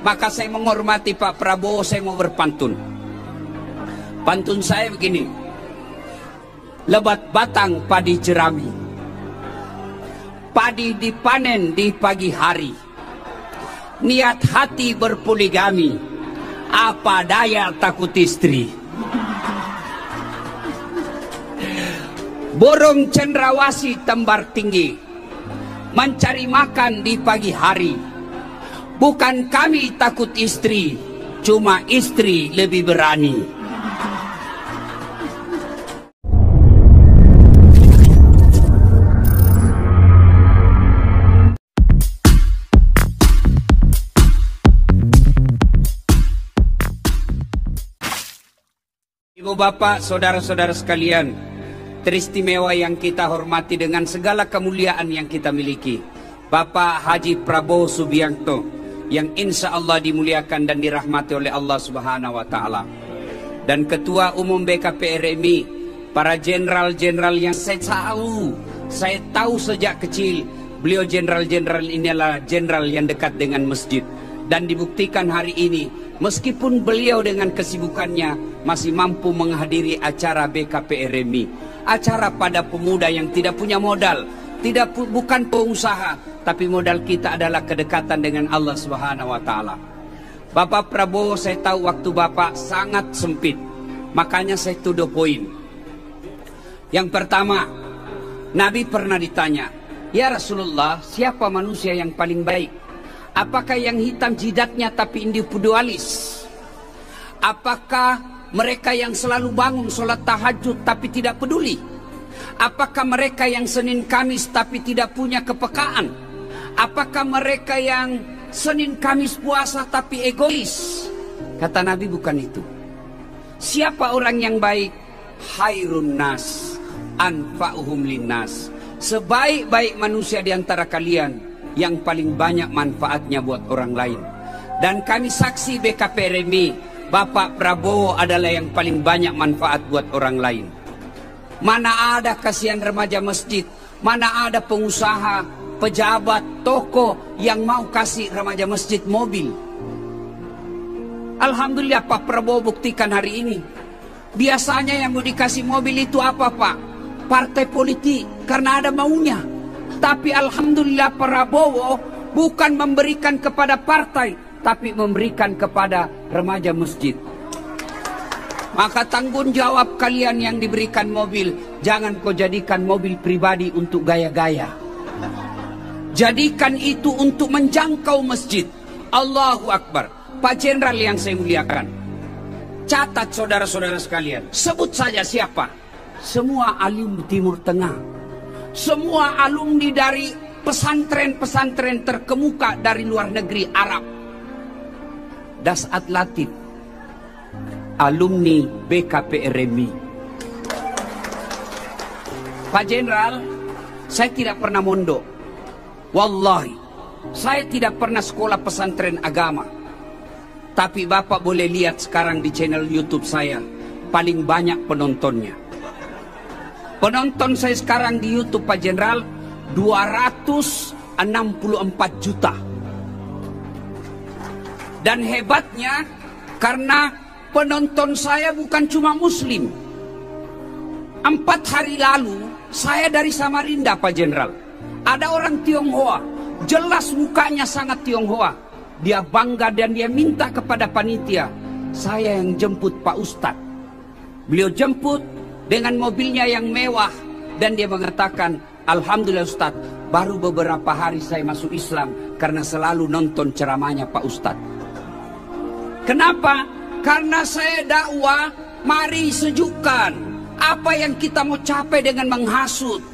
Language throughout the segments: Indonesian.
Maka saya menghormati Pak Prabowo, saya mau berpantun. Pantun saya begini. Lebat batang padi jerami, padi dipanen di pagi hari. Niat hati berpoligami, apa daya takut istri. Burung cendrawasih tembar tinggi, mencari makan di pagi hari. Bukan kami takut istri, cuma istri lebih berani. Ibu bapak, saudara-saudara sekalian, teristimewa yang kita hormati dengan segala kemuliaan yang kita miliki, Bapak Haji Prabowo Subianto, yang insya Allah dimuliakan dan dirahmati oleh Allah Subhanahu wa Ta'ala, dan Ketua Umum BKPRMI, para jenderal-jenderal yang saya tahu sejak kecil, beliau jenderal-jenderal ini adalah jenderal yang dekat dengan masjid, dan dibuktikan hari ini, meskipun beliau dengan kesibukannya masih mampu menghadiri acara BKPRMI, acara pada pemuda yang tidak punya modal, bukan pengusaha, tapi modal kita adalah kedekatan dengan Allah Subhanahu wa Ta'ala. Bapak Prabowo, saya tahu waktu Bapak sangat sempit, makanya saya to the point. Yang pertama, Nabi pernah ditanya, ya Rasulullah, siapa manusia yang paling baik? Apakah yang hitam jidatnya tapi individualis? Apakah mereka yang selalu bangun sholat tahajud tapi tidak peduli? Apakah mereka yang Senin Kamis tapi tidak punya kepekaan? Apakah mereka yang Senin Kamis puasa tapi egois? Kata Nabi, bukan itu. Siapa orang yang baik? Khairun nas anfa'uhum linnas. Sebaik-baik manusia di antara kalian yang paling banyak manfaatnya buat orang lain. Dan kami saksi BKPRMI, Bapak Prabowo adalah yang paling banyak manfaat buat orang lain. Mana ada kasihan remaja masjid, mana ada pengusaha, pejabat, toko yang mau kasih remaja masjid mobil. Alhamdulillah Pak Prabowo buktikan hari ini. Biasanya yang mau dikasih mobil itu apa Pak? Partai politik, karena ada maunya. Tapi Alhamdulillah Prabowo bukan memberikan kepada partai, tapi memberikan kepada remaja masjid. Maka tanggung jawab kalian yang diberikan mobil, jangan kau jadikan mobil pribadi untuk gaya-gaya. Jadikan itu untuk menjangkau masjid. Allahu Akbar. Pak Jenderal yang saya muliakan, catat saudara-saudara sekalian, sebut saja siapa? Semua alim Timur Tengah, semua alumni dari pesantren-pesantren terkemuka dari luar negeri Arab. Dasat Latif, alumni BKPRMI. Pak Jenderal, saya tidak pernah mondok. Wallahi, saya tidak pernah sekolah pesantren agama. Tapi Bapak boleh lihat sekarang di channel YouTube saya, paling banyak penontonnya. Penonton saya sekarang di YouTube Pak Jenderal 264 juta. Dan hebatnya karena penonton saya bukan cuma muslim. 4 hari lalu saya dari Samarinda Pak Jenderal. Ada orang Tionghoa, jelas mukanya sangat Tionghoa. Dia bangga dan dia minta kepada panitia, saya yang jemput Pak Ustadz. Beliau jemput dengan mobilnya yang mewah. Dan dia mengatakan, Alhamdulillah Ustadz, baru beberapa hari saya masuk Islam karena selalu nonton ceramahnya Pak Ustadz. Kenapa? Karena saya dakwah, mari sejukkan. Apa yang kita mau capai dengan menghasut?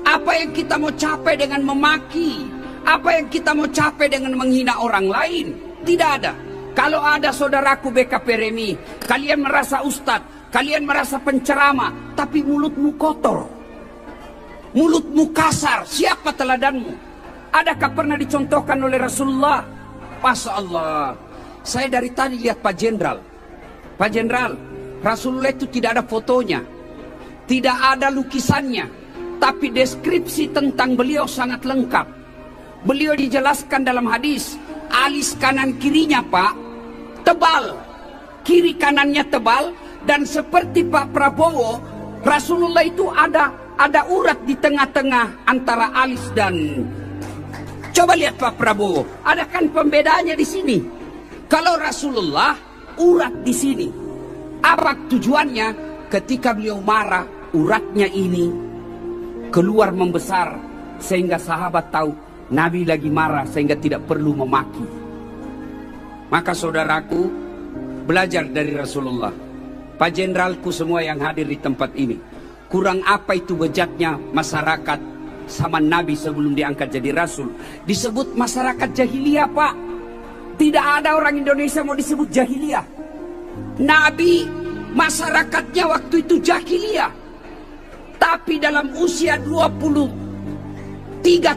Apa yang kita mau capai dengan memaki? Apa yang kita mau capai dengan menghina orang lain? Tidak ada. Kalau ada saudaraku BKPRMI, kalian merasa ustadz, kalian merasa penceramah, tapi mulutmu kotor, mulutmu kasar, siapa teladanmu? Adakah pernah dicontohkan oleh Rasulullah? Masya Allah. Saya dari tadi lihat Pak Jenderal. Pak Jenderal, Rasulullah itu tidak ada fotonya, tidak ada lukisannya, tapi deskripsi tentang beliau sangat lengkap. Beliau dijelaskan dalam hadis, alis kanan kirinya Pak tebal, kiri kanannya tebal, dan seperti Pak Prabowo, Rasulullah itu ada urat di tengah-tengah antara alis dan. Coba lihat Pak Prabowo, ada kan pembedanya di sini. Kalau Rasulullah urat di sini. Apa tujuannya? Ketika beliau marah, uratnya ini keluar membesar sehingga sahabat tahu Nabi lagi marah sehingga tidak perlu memaki. Maka saudaraku, belajar dari Rasulullah. Pak Jenderalku semua yang hadir di tempat ini, kurang apa itu bejatnya masyarakat sama Nabi sebelum diangkat jadi Rasul. Disebut masyarakat jahiliyah Pak. Tidak ada orang Indonesia mau disebut jahiliyah. Nabi masyarakatnya waktu itu jahiliyah. Tapi dalam usia 23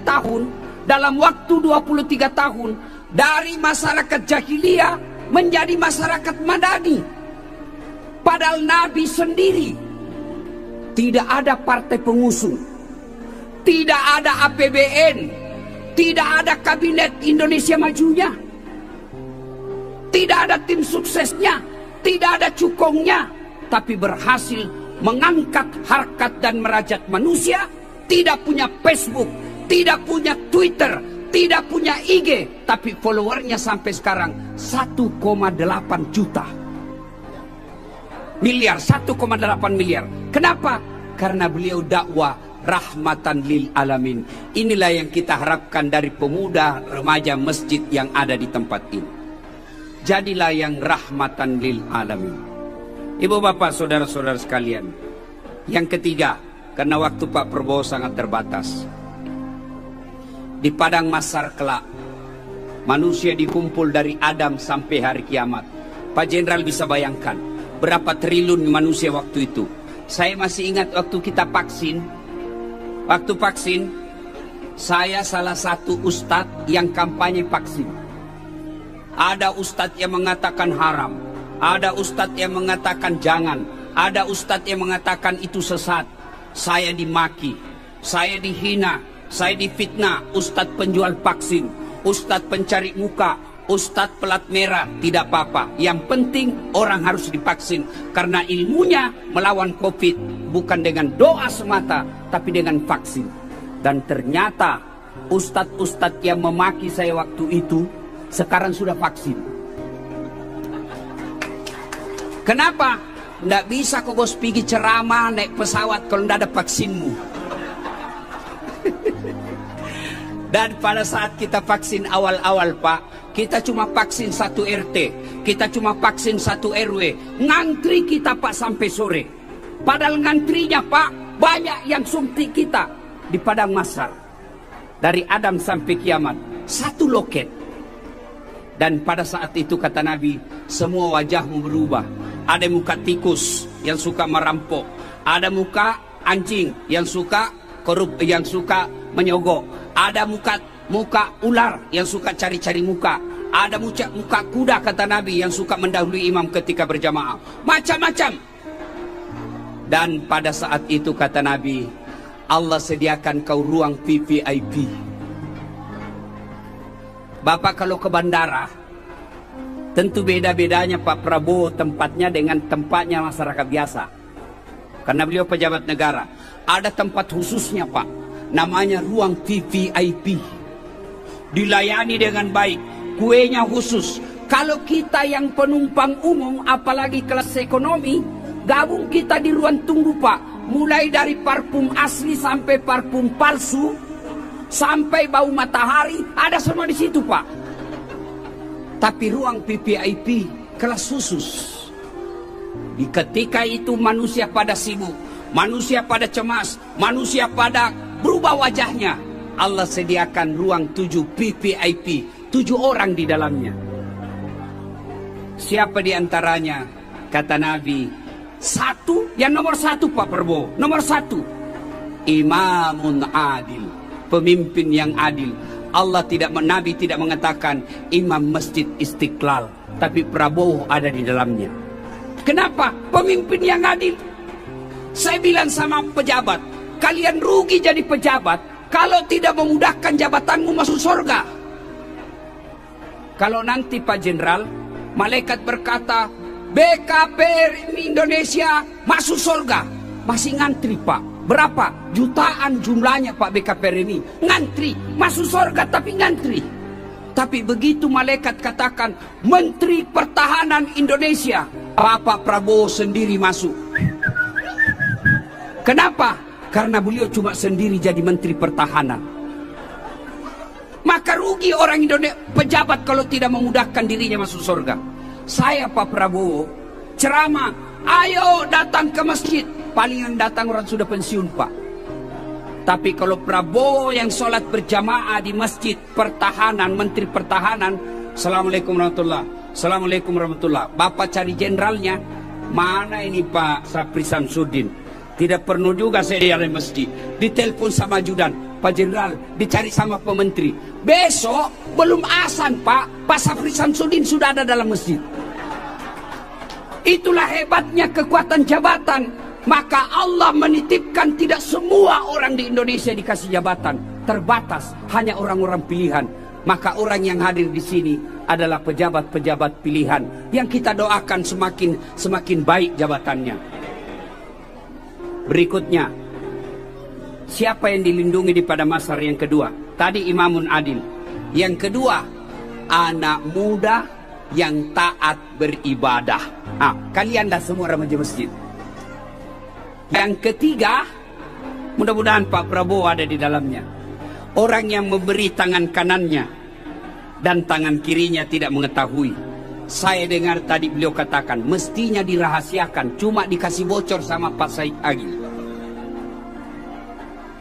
tahun, dalam waktu 23 tahun, dari masyarakat jahiliyah menjadi masyarakat madani. Padahal Nabi sendiri tidak ada partai pengusung, tidak ada APBN, tidak ada kabinet Indonesia Majunya, tidak ada tim suksesnya, tidak ada cukongnya, tapi berhasil mengangkat harkat dan merajat manusia. Tidak punya Facebook, tidak punya Twitter, tidak punya IG, tapi followernya sampai sekarang 1,8 juta. 1,8 miliar. Kenapa? Karena beliau dakwah rahmatan lil alamin. Inilah yang kita harapkan dari pemuda remaja masjid yang ada di tempat ini. Jadilah yang rahmatan lil alamin. Ibu bapak saudara-saudara sekalian, yang ketiga, karena waktu Pak Prabowo sangat terbatas, di padang mahsyar kelak manusia dikumpul dari Adam sampai hari kiamat. Pak Jenderal bisa bayangkan berapa triliun manusia waktu itu. Saya masih ingat waktu kita vaksin. Waktu vaksin, saya salah satu ustadz yang kampanye vaksin. Ada ustadz yang mengatakan haram, ada ustadz yang mengatakan jangan, ada ustadz yang mengatakan itu sesat. Saya dimaki, saya dihina, saya difitnah. Ustadz penjual vaksin, ustadz pencari muka, ustadz pelat merah, tidak apa-apa. Yang penting orang harus divaksin, karena ilmunya melawan COVID bukan dengan doa semata, tapi dengan vaksin. Dan ternyata ustadz-ustadz yang memaki saya waktu itu sekarang sudah vaksin. Kenapa? Nggak bisa kok bos pergi ceramah naik pesawat kalau nggak ada vaksinmu. Dan pada saat kita vaksin awal-awal Pak, kita cuma vaksin 1 RT, kita cuma vaksin 1 RW. Ngantri kita Pak sampai sore. Padahal ngantrinya Pak banyak yang suntik kita di padang mahsyar. Dari Adam sampai kiamat, 1 loket. Dan pada saat itu kata Nabi, semua wajahmu berubah. Ada muka tikus yang suka merampok, ada muka anjing yang suka korup, yang suka menyogok, ada muka ular yang suka cari-cari muka, ada muka kuda kata Nabi yang suka mendahului imam ketika berjamaah, macam-macam. Dan pada saat itu kata Nabi, Allah sediakan kau ruang VVIP. Bapak kalau ke bandara, tentu beda-bedanya Pak Prabowo tempatnya dengan tempatnya masyarakat biasa. Karena beliau pejabat negara. Ada tempat khususnya Pak, namanya ruang VVIP. Dilayani dengan baik, kuenya khusus. Kalau kita yang penumpang umum, apalagi kelas ekonomi, gabung kita di ruang tunggu Pak. Mulai dari parfum asli sampai parfum palsu, sampai bau matahari, ada semua di situ Pak. Tapi ruang VVIP kelas khusus. Di ketika itu manusia pada sibuk, manusia pada cemas, manusia pada berubah wajahnya. Allah sediakan ruang 7 VVIP, 7 orang di dalamnya. Siapa di antaranya? Kata Nabi, yang nomor 1 Pak Prabowo, nomor 1, imamun adil, pemimpin yang adil. Nabi tidak mengatakan imam masjid Istiqlal, tapi Prabowo ada di dalamnya. Kenapa? Pemimpin yang adil. Saya bilang sama pejabat, kalian rugi jadi pejabat kalau tidak memudahkan jabatanmu masuk surga. Kalau nanti Pak Jenderal, malaikat berkata, BKPRI Indonesia masuk surga. Masih ngantri Pak. Berapa? Jutaan jumlahnya Pak BKPRI ini. Ngantri. Masuk surga tapi ngantri. Tapi begitu malaikat katakan, Menteri Pertahanan Indonesia, Bapak Prabowo sendiri masuk. Kenapa? Karena beliau cuma sendiri jadi Menteri Pertahanan. Maka rugi orang Indonesia, pejabat kalau tidak memudahkan dirinya masuk surga. Saya Pak Prabowo ceramah, ayo datang ke masjid. Palingan datang orang sudah pensiun Pak. Tapi kalau Prabowo yang sholat berjamaah di masjid pertahanan, Menteri Pertahanan, Assalamualaikum warahmatullah, Assalamualaikum warahmatullah. Bapak cari jenderalnya, mana ini Pak Sapri Samsudin? Tidak perlu juga saya di masjid. Ditelepon sama ajudan, Pak Jenderal, dicari sama pementeri. Besok belum azan Pak, Pak Sapri Samsudin sudah ada dalam masjid. Itulah hebatnya kekuatan jabatan. Maka Allah menitipkan tidak semua orang di Indonesia dikasih jabatan. Terbatas, hanya orang-orang pilihan. Maka orang yang hadir di sini adalah pejabat-pejabat pilihan yang kita doakan semakin baik jabatannya. Berikutnya, siapa yang dilindungi di pada masa yang kedua? Tadi imamun adil. Yang kedua, anak muda yang taat beribadah. Kalianlah semua remaja masjid. Yang ketiga, mudah-mudahan Pak Prabowo ada di dalamnya. Orang yang memberi tangan kanannya dan tangan kirinya tidak mengetahui. Saya dengar tadi beliau katakan mestinya dirahasiakan, cuma dikasih bocor sama Pak Said Agil.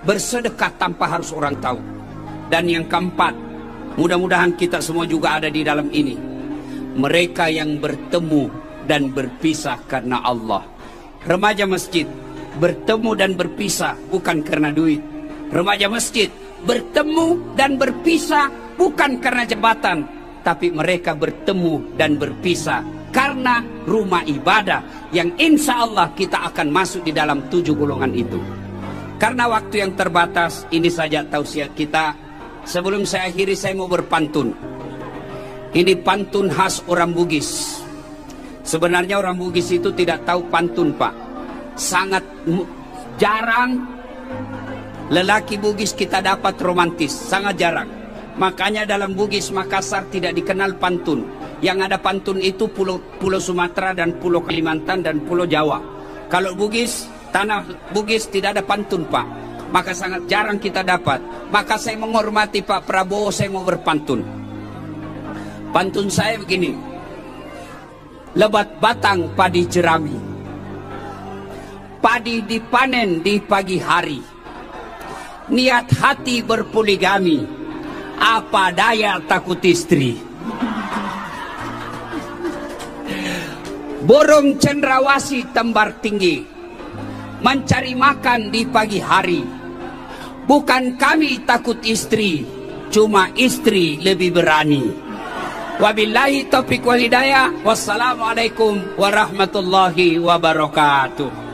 Bersedekah tanpa harus orang tahu. Dan yang keempat, mudah-mudahan kita semua juga ada di dalam ini. Mereka yang bertemu dan berpisah karena Allah. Remaja masjid bertemu dan berpisah bukan karena duit. Remaja masjid bertemu dan berpisah bukan karena jabatan, tapi mereka bertemu dan berpisah karena rumah ibadah yang insya Allah kita akan masuk di dalam 7 golongan itu. Karena waktu yang terbatas, ini saja tausiah kita. Sebelum saya akhiri, saya mau berpantun. Ini pantun khas orang Bugis. Sebenarnya orang Bugis itu tidak tahu pantun Pak. Sangat jarang lelaki Bugis kita dapat romantis, sangat jarang. Makanya dalam Bugis Makassar tidak dikenal pantun. Yang ada pantun itu Pulau Sumatera dan Pulau Kalimantan dan Pulau Jawa. Kalau Bugis, tanah Bugis tidak ada pantun Pak. Maka sangat jarang kita dapat. Maka saya menghormati Pak Prabowo, saya mau berpantun. Pantun saya begini. Lebat batang padi jerami, padi dipanen di pagi hari. Niat hati berpoligami, apa daya takut istri. Burung cendrawasih tembar tinggi, mencari makan di pagi hari. Bukan kami takut istri, cuma istri lebih berani. Wabillahi taufiq wal hidayah. Wassalamualaikum warahmatullahi wabarakatuh.